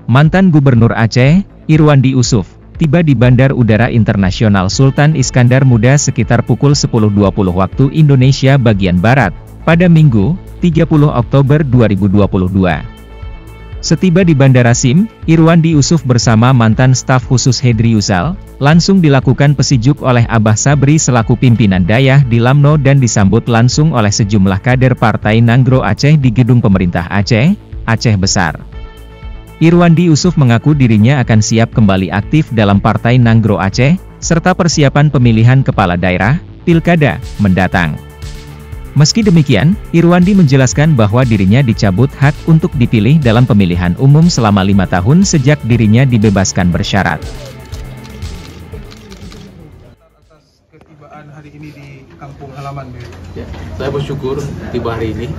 Mantan Gubernur Aceh, Irwandi Yusuf, tiba di Bandar Udara Internasional Sultan Iskandar Muda sekitar pukul 10.20 waktu Indonesia bagian Barat, pada Minggu, 30 Oktober 2022. Setiba di Bandara SIM, Irwandi Yusuf bersama mantan staf khusus Hedri Yusal, langsung dilakukan pesijuk oleh Abah Sabri selaku pimpinan Dayah di Lamno dan disambut langsung oleh sejumlah kader Partai Nanggro Aceh di Gedung Pemerintah Aceh, Aceh Besar. Irwandi Yusuf mengaku dirinya akan siap kembali aktif dalam Partai Nanggro Aceh, serta persiapan pemilihan kepala daerah, Pilkada, mendatang. Meski demikian, Irwandi menjelaskan bahwa dirinya dicabut hak untuk dipilih dalam pemilihan umum selama 5 tahun sejak dirinya dibebaskan bersyarat. Atas ketibaan hari ini di kampung halaman, ya, saya bersyukur tiba hari ini.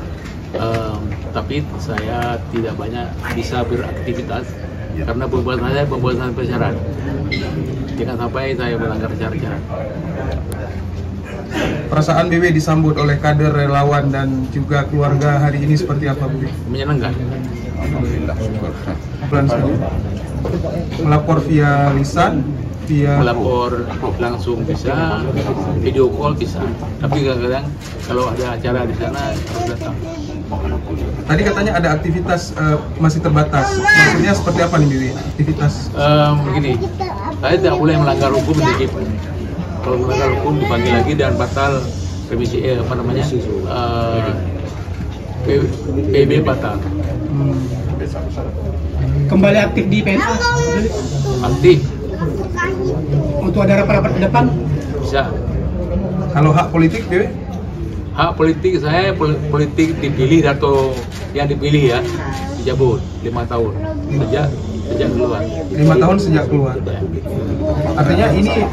Tapi saya tidak banyak bisa beraktivitas karena pembuatan bersyarat. Jangan sampai saya melanggar syarat-syarat. Perasaan BW disambut oleh kader relawan dan juga keluarga hari ini seperti apa, BW? Menyenangkan. Alhamdulillah. Melapor via lisan, melapor langsung bisa, video call bisa. Tapi kadang-kadang kalau ada acara di sana harus datang. Tadi katanya ada aktivitas masih terbatas. Maksudnya seperti apa nih, Bibi? Aktivitas? Begini, saya tidak boleh melanggar hukum sedikit. Kalau melanggar hukum dipanggil lagi dan batal remisi PB batal. Kembali aktif di PNA? Aktif. Untuk ada rapat-rapat ke depan? Bisa. Kalau hak politik, Bibi? Hak politik saya politik dipilih atau yang dipilih ya dicabut 5 tahun sejak keluar. 5 tahun sejak keluar. Artinya ini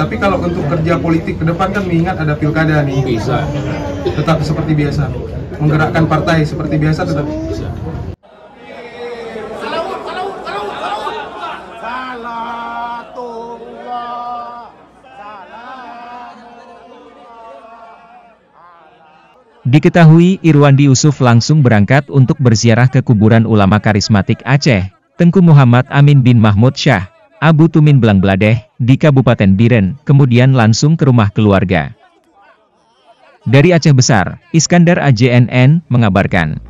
tapi kalau untuk kerja politik ke depan kan mengingat ada pilkada nih. Bisa. Tetap seperti biasa. Menggerakkan partai seperti biasa tetap Bisa. Diketahui Irwandi Yusuf langsung berangkat untuk berziarah ke kuburan ulama karismatik Aceh, Tengku Muhammad Amin bin Mahmud Syah, Abu Tumin Belangbladeh, di Kabupaten Biren, kemudian langsung ke rumah keluarga. Dari Aceh Besar, Iskandar AJNN, mengabarkan.